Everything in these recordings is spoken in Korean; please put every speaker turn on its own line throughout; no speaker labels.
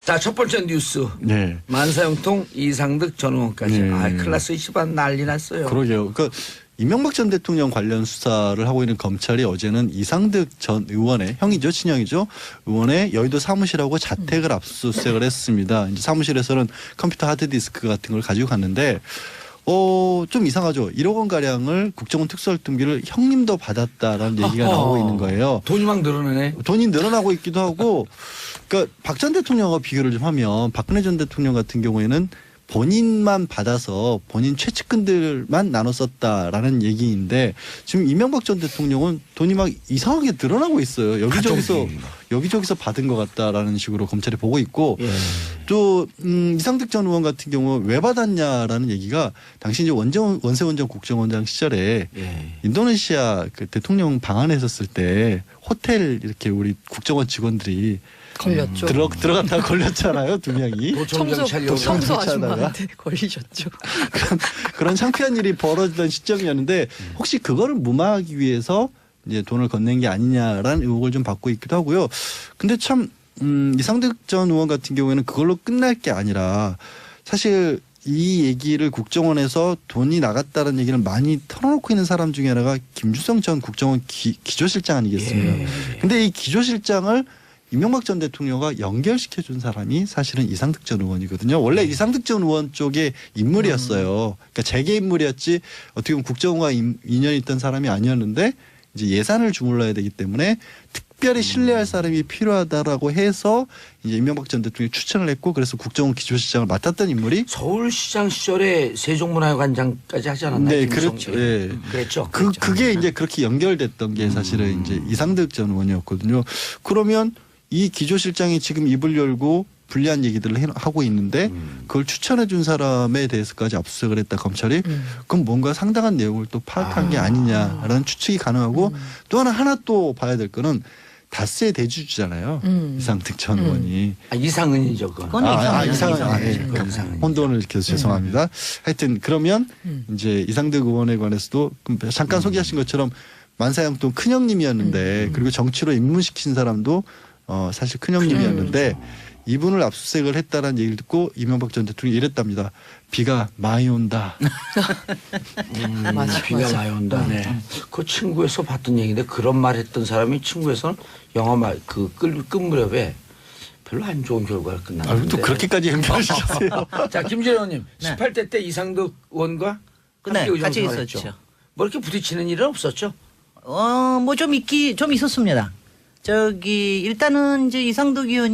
자, 첫 번째 뉴스.
네.
만사형통 이상득 전 의원까지.
네.
아, 클라스 집안 난리 났어요.
그러게요. 그러니까 이명박 전 대통령 관련 수사를 하고 있는 검찰이 어제는 이상득 전 의원의 형이죠, 친형이죠, 의원의 여의도 사무실하고 자택을 압수수색을 했습니다. 이제 사무실에서는 컴퓨터 하드디스크 같은 걸 가지고 갔는데, 좀 이상하죠. 1억 원 가량을 국정원 특수활동비를 형님도 받았다라는 얘기가 나오고 있는 거예요.
돈이 막 늘어나네.
돈이 늘어나고 있기도 하고, 그러니까 박 전 대통령과 비교를 좀 하면 박근혜 전 대통령 같은 경우에는 본인만 받아서 본인 최측근들만 나눠 썼다라는 얘기인데, 지금 이명박 전 대통령은 돈이 막 이상하게 늘어나고 있어요. 여기저기서 받은 것 같다라는 식으로 검찰이 보고 있고,
예.
또 이상득 전 의원 같은 경우 왜 받았냐라는 얘기가 당시 이제 원세훈 전 국정원장 시절에
예.
인도네시아 그 대통령 방한에 있었을 때 호텔 이렇게 우리 국정원 직원들이
걸렸죠.
들어갔다가 걸렸잖아요, 두 명이.
도청장 차려고.
청소
차다가.
아줌마한테 걸리셨죠.
그런 창피한 일이 벌어지던 시점이었는데, 혹시 그거를 무마하기 위해서 이제 돈을 건넨 게 아니냐라는 의혹을 좀 받고 있기도 하고요. 근데 참 이상득 전 의원 같은 경우에는 그걸로 끝날 게 아니라, 사실 이 얘기를 국정원에서 돈이 나갔다는 얘기를 많이 털어놓고 있는 사람 중에 하나가 김주성 전 국정원 기조실장 아니겠습니까?
예.
근데 이 기조실장을 이명박 전 대통령과 연결시켜준 사람이 사실은 이상득 전 의원이거든요. 원래 이상득 전 의원 쪽의 인물이었어요. 그러니까 재계 인물이었지 어떻게 보면 국정원과 인연이 있던 사람이 아니었는데, 이제 예산을 주물러야 되기 때문에 특별히 신뢰할 사람이 필요하다라고 해서 이제 이명박 전 대통령이 추천을 했고, 그래서 국정원 기조실장을 맡았던 인물이.
서울시장 시절에 세종문화회관장까지 하지 않았나요?
네,
김성태?
그렇죠. 예.
그랬죠.
그게 이제 그렇게 연결됐던 게 사실은 이제 이상득 전 의원이었거든요. 그러면 이 기조실장이 지금 입을 열고 불리한 얘기들을 하고 있는데, 그걸 추천해 준 사람에 대해서까지 압수수색을 했다 검찰이. 그럼 뭔가 상당한 내용을 또 파악한 게 아니냐라는 추측이 가능하고, 또 하나 또 봐야 될 거는 다스의 대주주잖아요. 이상득 전 의원이.
아, 이상은이죠, 그건. 이상은.
혼돈을 일으켜서 죄송합니다. 하여튼 그러면 이제 이상득 의원에 관해서도 잠깐 소개하신 것처럼 만사형통 큰형님이었는데, 그리고 정치로 입문시킨 사람도 사실 큰형님이었는데, 이분을 압수수색을 했다는 얘기를 듣고 이명박 전 대통령이 이랬답니다. 비가 많이 온다.
비가 많이 온다. 네. 그 친구에서 봤던 얘기인데, 그런 말 했던 사람이 친구에서는 영화 끝 무렵에 별로 안 좋은 결과를 끝났는데.
또 그렇게까지 연결하셨어요.
자, 김진애 의원님.
네.
18대 때 이상득 의원과
네,
함께
같이
의정생활했죠.
있었죠.
뭐 이렇게 부딪히는 일은 없었죠?
뭐 좀 있었습니다. 일단은 이제 이상득 의원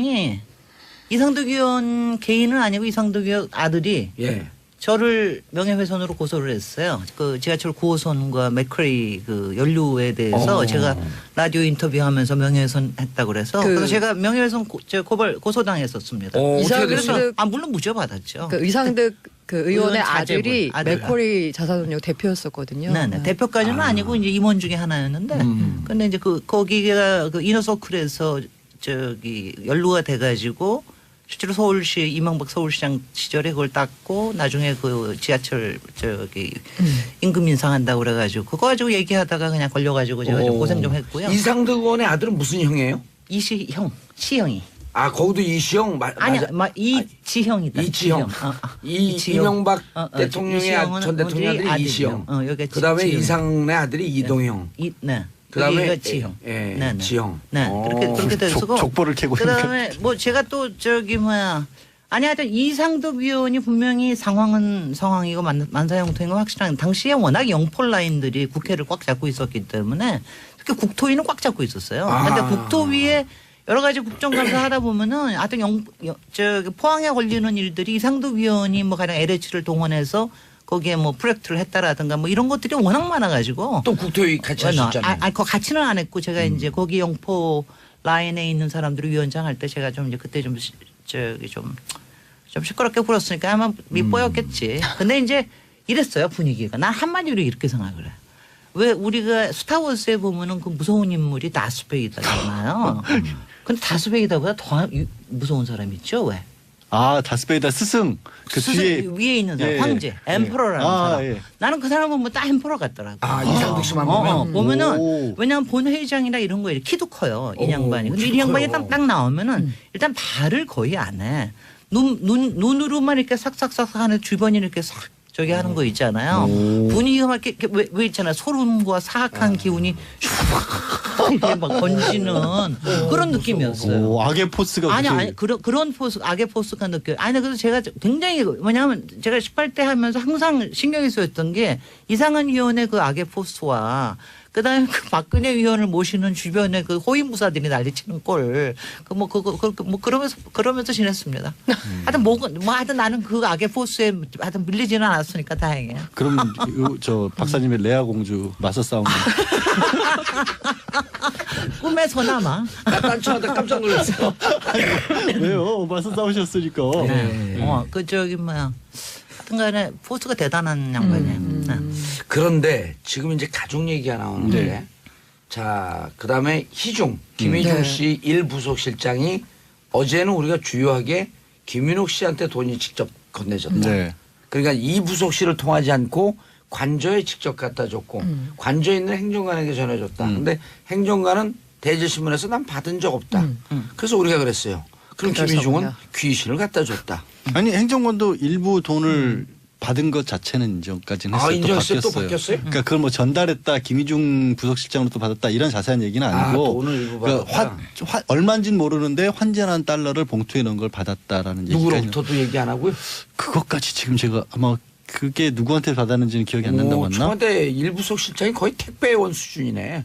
개인은 아니고 이상득 의원 아들이
예.
저를 명예훼손으로 고소를 했어요. 그 지하철 9호선과 맥커리 그 연루에 대해서 제가 라디오 인터뷰하면서 명예훼손 했다고 그래서 그래서 제가 명예훼손 고소당했었습니다.
어떻게
물론 무죄 받았죠.
그 이상득 그 의원의
의원 자제분,
아들이
아들.
맥쿼리 자산운용 대표였었거든요.
네. 대표까지는 아니고 이제 임원 중에 하나였는데, 근데 이제 거기가 그 이너서클에서 연루가 돼가지고 실제로 서울시 이명박 서울시장 시절에 그걸 땄고, 나중에 그 지하철 임금 인상한다고 그래가지고 그거 가지고 얘기하다가 그냥 걸려가지고 제가 좀 고생 좀 했고요.
이상득 의원의 아들은 무슨 형이에요?
시형이.
아, 거기도 이시영
아니야, 이지형이다.
이지형. 이명박 대통령의 전 대통령의 아들이 이시영. 그다음에 이상의 아들이 이동형.
네.
그다음에
지형.
네. 지형.
네. 그렇게 됐고.
족보를 캐고
그다음에 뭐 제가 또 하여튼 이상득 의원이 분명히 상황이고 만사형통인 건 확실한, 당시에 워낙 영폴 라인들이 국회를 꽉 잡고 있었기 때문에 특히 국토위는 꽉 잡고 있었어요. 그런데 국토위에 여러 가지 국정감사 하다 보면은 하여튼 포항에 걸리는 일들이 이상득 의원이 뭐 가령 LH를 동원해서 거기에 뭐 프로젝트를 했다라든가 뭐 이런 것들이 워낙 많아가지고.
또 국토위 같이 하셨잖아요.
그거 같이는 안 했고, 제가 이제 거기 영포 라인에 있는 사람들을 위원장 할 때 제가 좀 이제 그때 좀 시끄럽게 굴었으니까 아마 밑보였겠지. 근데 이제 이랬어요, 분위기가. 난 한마디로 이렇게 생각을 해. 왜 우리가 스타워즈에 보면은 그 무서운 인물이 다스베이더잖아요. 근데 다스베이더보다 더 무서운 사람 있죠? 왜?
아 다스베이다 스승 그
스승
뒤에
위에 있는 사람
예,
황제 엠퍼러라는 사람.
예.
나는 그 사람 보면 딱 엠퍼러 같더라고.
아, 이상득 씨만 보면
보면은
오.
왜냐하면 본회의장이나 이런 거에 키도 커요 이
오,
양반이. 근데 이
키도
양반이
커요.
딱 나오면은 일단 발을 거의 안 해. 눈으로만 이렇게 싹싹싹 하는 주변이 이렇게 싹 저기 하는 거 있잖아요.
오.
분위기가 막 이렇게 왜 있잖아 소름과 사악한 기운이 이렇게 막 번지는 그런 느낌이었어요.
오, 악의 포스가
아니
그렇게-
아니 그런 포스 악의 포스가 느껴요. 아니 그래서 제가 굉장히 뭐냐면 제가 18대 하면서 항상 신경이 쓰였던 게 이상한 위원의 그 악의 포스와 그다음에 그 박근혜 위원을 모시는 주변의 그 호위무사들이 난리치는 꼴 그 뭐 그러면서 지냈습니다. 하여튼 뭐 하여튼 나는 그 악의 포스에 하여튼 밀리지는 않았으니까 다행이에요.
그럼 저 박사님의 레아 공주 맞서 싸운 거.
꿈에서나마.
난 저한테 깜짝 놀랐어.
왜요? 맞서 싸우셨으니까.
그 저기 뭐야. 하여튼간에 포스가 대단한 양반이에요. 네.
그런데 지금 이제 가족 얘기가 나오는데
네.
자 그다음에 김희중
네.
씨 1부속실장이 어제는 우리가 주요하게 김윤옥 씨한테 돈이 직접 건네졌다.
네.
그러니까 이 부속실을 통하지 않고 관저에 직접 갖다 줬고 관저에 있는 행정관에게 전해줬다. 근데 행정관은 대제신문에서 난 받은 적 없다. 그래서 우리가 그랬어요. 그럼 김희중은
그래서
귀신을 갖다 줬다.
아니 행정관도 일부 돈을 받은 것 자체는 인정까지는 했어요.
인정했어요? 또
바뀌었어요.
바뀌었어요?
그러니까 그걸 뭐 전달했다, 김희중 부속실장으로 또 받았다 이런 자세한 얘기는 아니고
돈을 일부
그러니까
받았다.
얼마인지는 모르는데 환전한 달러를 봉투에 넣은 걸 받았다라는 얘기가
누구로부터도 얘기 안 하고요?
그것까지 지금 제가 아마 그게 누구한테 받았는지는 기억이 안 난다고 했나?
청와대 일부속 실장이 거의 택배원 수준이네.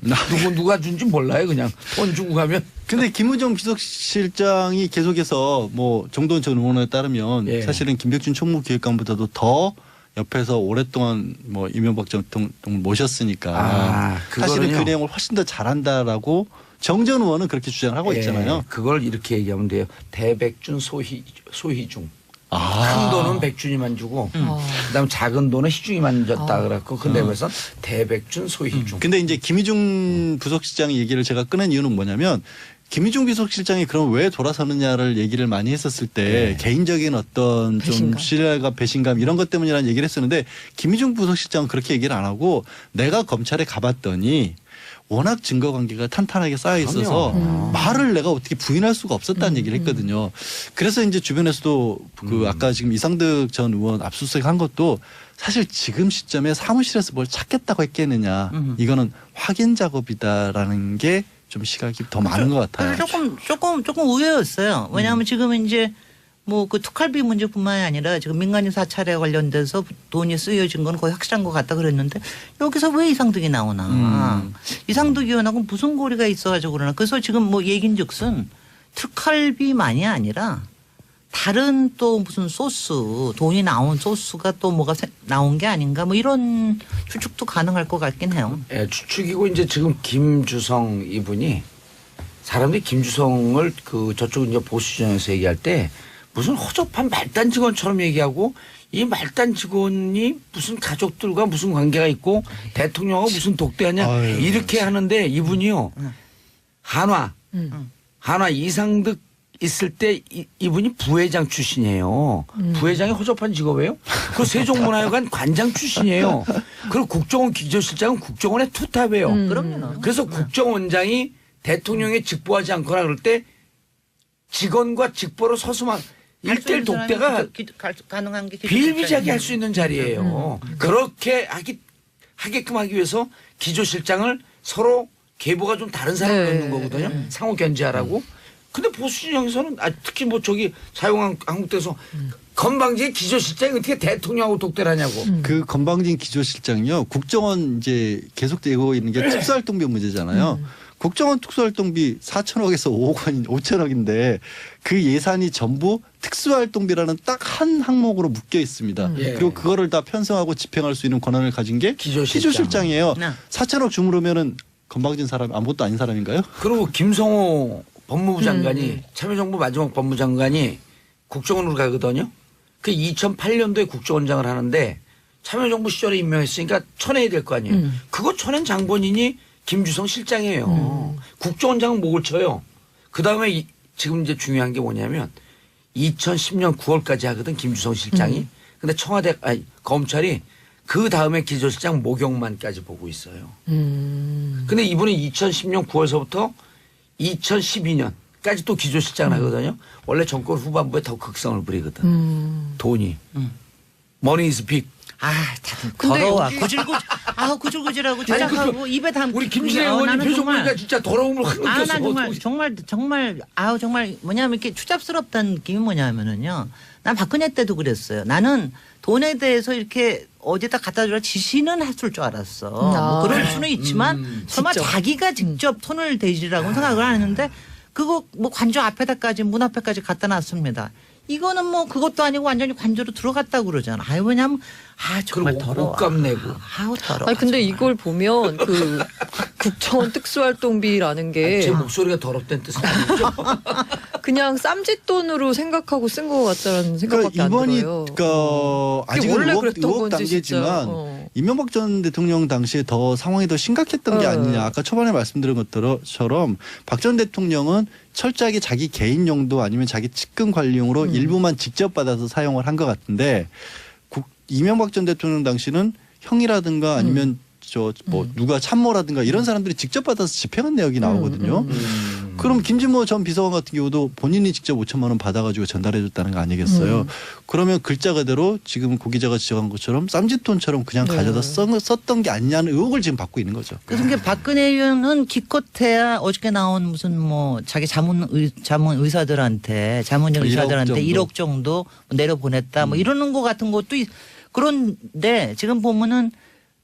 누가 준지 몰라요. 그냥 돈 주고 가면.
근데 김우정 비서실장이 계속해서 뭐 정도원 전 의원에 따르면
예.
사실은 김백준 총무기획관보다도 더 옆에서 오랫동안 뭐 이명박 전 대통령을 모셨으니까 사실은
그거는요.
그 내용을 훨씬 더 잘한다라고 정 전 의원은 그렇게 주장을 하고
예,
있잖아요.
그걸 이렇게 얘기하면 돼요. 대백준 소희중.
아.
큰 돈은 백준이만 주고 그다음 작은 돈은 희중이만 줬다 그랬고 그 내용에서 대백준 소희중.
근데 이제 김희중 부속실장 얘기를 제가 꺼낸 이유는 뭐냐면 김희중 비서실장이 그럼 왜 돌아서느냐를 얘기를 많이 했었을 때
네.
개인적인 어떤 좀
배신감.
신뢰가 배신감 이런 것 때문이라는 얘기를 했었는데 김희중 부서실장은 그렇게 얘기를 안 하고 내가 검찰에 가봤더니 워낙 증거 관계가 탄탄하게 쌓여 있어서 말을 내가 어떻게 부인할 수가 없었다는 얘기를 했거든요. 그래서 이제 주변에서도 그 아까 지금 이상득 전 의원 압수수색 한 것도 사실 지금 시점에 사무실에서 뭘 찾겠다고 했겠느냐. 이거는 확인 작업이다라는 게 좀 시각이 더 많은 것 같아요.
조금 의외였어요. 왜냐하면 지금 이제 뭐 그 특활비 문제뿐만이 아니라 지금 민간인 사찰에 관련돼서 돈이 쓰여진 건 거의 확실한 것 같다 그랬는데 여기서 왜 이상득이 나오나. 이상득 의원하고 무슨 고리가 있어가지고 그러나. 그래서 지금 뭐 얘긴즉슨 특활비만이 아니라 다른 또 무슨 소스 돈이 나온 소스가 또 뭐가 나온 게 아닌가 뭐 이런 추측도 가능할 것 같긴 해요.
예, 추측이고 이제 지금 김주성 이분이 사람들이 김주성을 그 저쪽 이제 보수진영에서 얘기할 때 무슨 허접한 말단 직원처럼 얘기하고 이 말단 직원이 무슨 가족들과 무슨 관계가 있고 대통령하고 무슨 독대하냐
아유,
이렇게 하는데 이분이요 한화 이상득 있을 때 이분이 부회장 출신이에요. 부회장이 허접한 직업이에요? 그리고 세종문화회관 관장 출신이에요. 그리고 국정원 기조실장은 국정원의 투탑이에요.
그럼요.
그래서 국정원장이 대통령에 직보하지 않거나 그럴 때 직원과 직보로 서수만 일대일 독대가
가능한 게
비일비재하게 할 수 있는 자리예요. 그렇게 하게끔 하기 위해서 기조실장을 서로 계보가 좀 다른 사람을
네.
넣는 거거든요. 상호 견제하라고. 근데 보수진영에서는 특히 뭐 저기 자유한국당에서 건방지게 기조실장이 어떻게 대통령하고 독대를 하냐고.
그 건방진 기조실장이요. 국정원 이제 계속되고 있는 게 특수활동비 문제잖아요. 국정원 특수활동비 4천억에서 5천억인데 그 예산이 전부 특수활동비라는 딱 한 항목으로 묶여 있습니다.
예.
그리고 그거를 다 편성하고 집행할 수 있는 권한을 가진 게
기조실장.
기조실장이에요.
네.
4천억 주무르면은 건방진 사람 아무것도 아닌 사람인가요?
그리고 김성호 법무부 장관이 참여정부 마지막 법무장관이 국정원으로 가거든요. 그 2008년도에 국정원장을 하는데 참여정부 시절에 임명했으니까 쳐내야 될 거 아니에요. 그거 쳐낸 장본인이 김주성 실장이에요. 국정원장은 목을 쳐요. 그다음에 지금 이제 중요한 게 뭐냐면 2010년 9월까지 하거든 김주성 실장이. 근데 청와대 아니 검찰이 그 다음에 기조실장 모경만까지 보고 있어요. 근데 이분이 2010년 9월서부터 2012년까지 또 기조실장을 하거든요. 원래 정권 후반부에 더 극성을 부리거든. 돈이. Money is big.
다들
근데
더러워.
여기-
구질구질하고 주작하고 입에 담고.
우리 김진애 의원님 표정 보니까 진짜 더러움을 확
난
느꼈어.
정말 뭐냐면 이렇게 추잡스럽다는 느낌이 뭐냐면은요. 난 박근혜 때도 그랬어요. 나는 돈에 대해서 이렇게 어디다 갖다 주라 지시는 했을 줄 알았어. 뭐 그럴 수는 있지만 설마
직접.
자기가 직접 손을 대지라고 생각을 안 했는데 그거 뭐 관저 앞에다까지 문 앞에까지 갖다 놨습니다. 이거는 뭐 그것도 아니고 완전히 관저로 들어갔다고 그러잖아. 왜냐면 정말
그리고
더러워.
옷값 내고.
더러워.
아니 근데
정말.
이걸 보면 그 국정원 특수활동비라는 게
제 목소리가 더럽다는 뜻은 아니죠.
그냥 쌈짓돈으로 생각하고 쓴 것 같다는 생각밖에
그러니까
안
이번이
들어요.
아직은
원래
의혹
그랬던 건지
단계지만
진짜.
이명박 전 대통령 당시에 더 상황이 더 심각했던 게 아니냐. 아까 초반에 말씀드린 것처럼 박 전 대통령은 철저하게 자기 개인 용도 아니면 자기 측근 관리용으로 일부만 직접 받아서 사용을 한 것 같은데 이명박 전 대통령 당시는 형이라든가 아니면 누가 참모라든가 이런 사람들이 직접 받아서 집행한 내역이 나오거든요. 그럼 김진모 전 비서관 같은 경우도 본인이 직접 5천만 원 받아가지고 전달해줬다는 거 아니겠어요? 그러면 글자 그대로 지금 고 기자가 지적한 것처럼 쌈짓돈처럼 그냥 가져다 썼던 게 아니냐는 의혹을 지금 받고 있는 거죠.
그래서 이게 박근혜 의원은 기껏해야 어저께 나온 무슨 뭐 자기 자문 의사들한테 자문적
1억
의사들한테
정도.
1억 정도 내려 보냈다 뭐 이러는 거 같은 것도 그런데 지금 보면은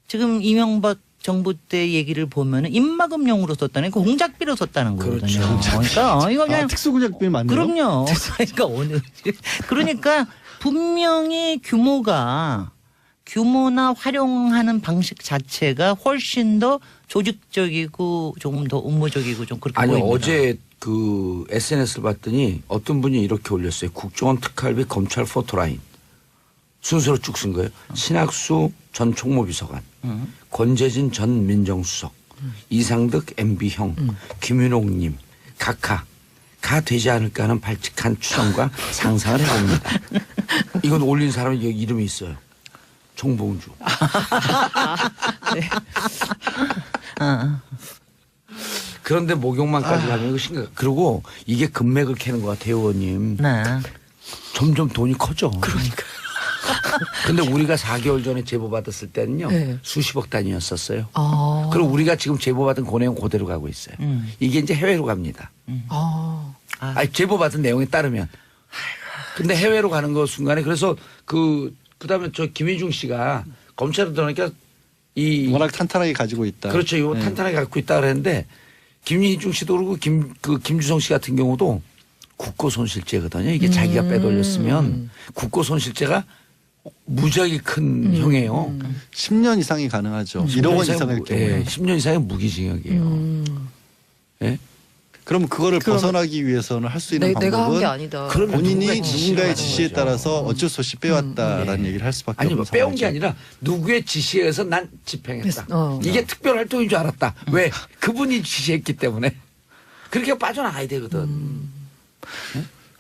지금 이명박 정부 때 얘기를 보면은 입막음용으로 썼다는 그 공작비로 썼다는 거거든요.
그렇죠.
그러니까 이거 그냥
특수구작비 맞네요.
그럼요. 그러니까 분명히 규모나 활용하는 방식 자체가 훨씬 더 조직적이고 조금 더 음모적이고 좀 그렇게
아니
보입니다.
어제 그 SNS를 봤더니 어떤 분이 이렇게 올렸어요. 국정원 특활비 검찰 포토라인. 순서로 쭉 쓴 거예요. 신학수 전 총무비서관, 권재진 전 민정수석, 이상득 MB형, 김윤옥님, 각하 가 되지 않을까 하는 발칙한 추정과 상상을 해봅니다. 이건 올린 사람이 여기 이름이 있어요. 정봉주. 그런데 목욕만까지 가면 이거 심각. 그리고 이게 금맥을 캐는 것 같아요, 의원님.
네.
점점 돈이 커져. 그러니까. 근데 우리가 4개월 전에 제보 받았을 때는요.
네.
수십억 단위였었어요.
아.
그리고 우리가 지금 제보 받은 그 내용 그대로 가고 있어요. 이게 이제 해외로 갑니다. 아니, 제보 받은 내용에 따르면. 근데 해외로 가는 거 순간에 그래서 그다음에 저 김희중 씨가 검찰에 들어가니까
워낙 탄탄하게 가지고 있다.
그렇죠. 이거
네.
탄탄하게 갖고 있다 그랬는데 김희중 씨도 그러고 김주성 씨 같은 경우도 국고 손실죄거든요. 이게 자기가 빼돌렸으면 국고 손실죄가 무지하게 큰 형이에요.
10년 이상이 가능하죠. 1억 원 이상일 경우에.
10년 이상의 무기징역이에요. 예?
그럼 그거를 벗어나기 위해서는 할 수 있는
내가 한
방법은
게 아니다.
그러면
본인이
누군가의 지시를
누군가의
하는
지시에
거죠.
따라서 어쩔 수 없이 빼왔다라는 얘기를 할 수밖에
아니
없는
뭐 빼온 게
상황이죠.
아니라 누구의 지시에 의해서 난 집행했다.
어.
이게 특별 활동인 줄 알았다. 왜? 그분이 지시했기 때문에. 그렇게 빠져나가야 되거든.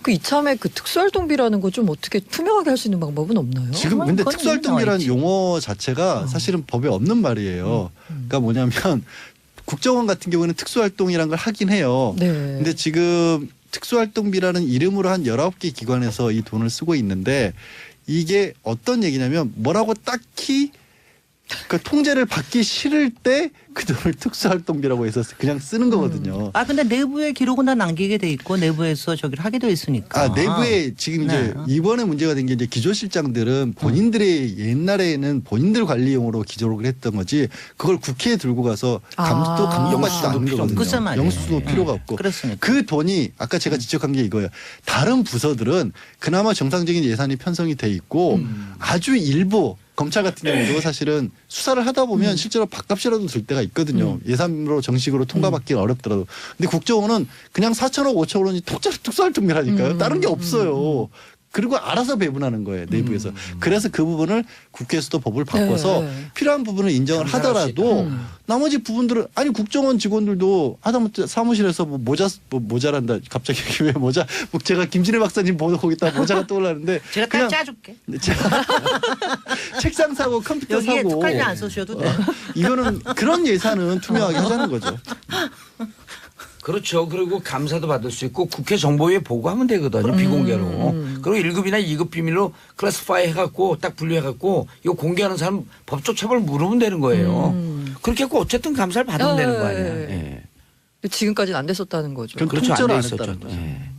그 이참에 그 특수활동비라는 거 좀 어떻게 투명하게 할 수 있는 방법은 없나요?
지금 근데
그건
특수활동비라는
있지.
용어 자체가 사실은 법에 없는 말이에요. 그러니까 뭐냐면 국정원 같은 경우는 특수활동이라는 걸 하긴 해요.
네.
근데 지금 특수활동비라는 이름으로 한 19개 기관에서 이 돈을 쓰고 있는데 이게 어떤 얘기냐면 뭐라고 딱히 그 통제를 받기 싫을 때 그 돈을 특수활동비라고 해서 그냥 쓰는 거거든요.
근데 내부에 기록은 다 남기게 돼 있고 내부에서 저기를 하게 돼 있으니까.
내부에 지금 이제
네.
이번에 문제가 된 게 이제 기조실장들은 본인들의 옛날에는 본인들 관리용으로 기조를 했던 거지 그걸 국회에 들고 가서 감독받지도
영수증도
않는
필요
거거든요.
글쎄 말이에요.
영수증도 필요가 없고.
그렇습니까?
그 돈이 아까 제가 지적한 게 이거예요. 다른 부서들은 그나마 정상적인 예산이 편성이 돼 있고 아주 일부 검찰 같은 경우도 사실은 수사를 하다 보면 실제로 밥값이라도 들 때가 있거든요. 예산으로 정식으로 통과받기는 어렵더라도. 근데 국정원은 그냥 4천억 5천억 원이 특수활동비라니까요. 다른 게 없어요. 그리고 알아서 배분하는 거예요 내부에서. 그래서 그 부분을 국회에서도 법을 바꿔서
네.
필요한 부분을 인정을 하더라도 나머지 부분들은 아니 국정원 직원들도 하다못해 사무실에서 뭐 모자란다 갑자기 왜 모자 뭐 제가 김진애 박사님 보고 있다 모자가 떠올랐는데
제가 딱 짜줄게.
책상 사고 컴퓨터
여기에
사고
특활비 안 쓰셔도 돼.
이거는 그런 예산은 투명하게 하자는 거죠.
그렇죠. 그리고 감사도 받을 수 있고 국회 정보위에 보고하면 되거든요. 비공개로. 그리고 1급이나 2급 비밀로 클래스파이 해갖고 딱 분류해갖고 이거 공개하는 사람 법적 처벌 물으면 되는 거예요. 그렇게 했고 어쨌든 감사를 받으면 되는 거 아니에요. 예.
지금까지는 안 됐었다는 거죠.
그건
그렇죠.
통째로
안
안
돼 있었죠.
했다는 거죠.
예.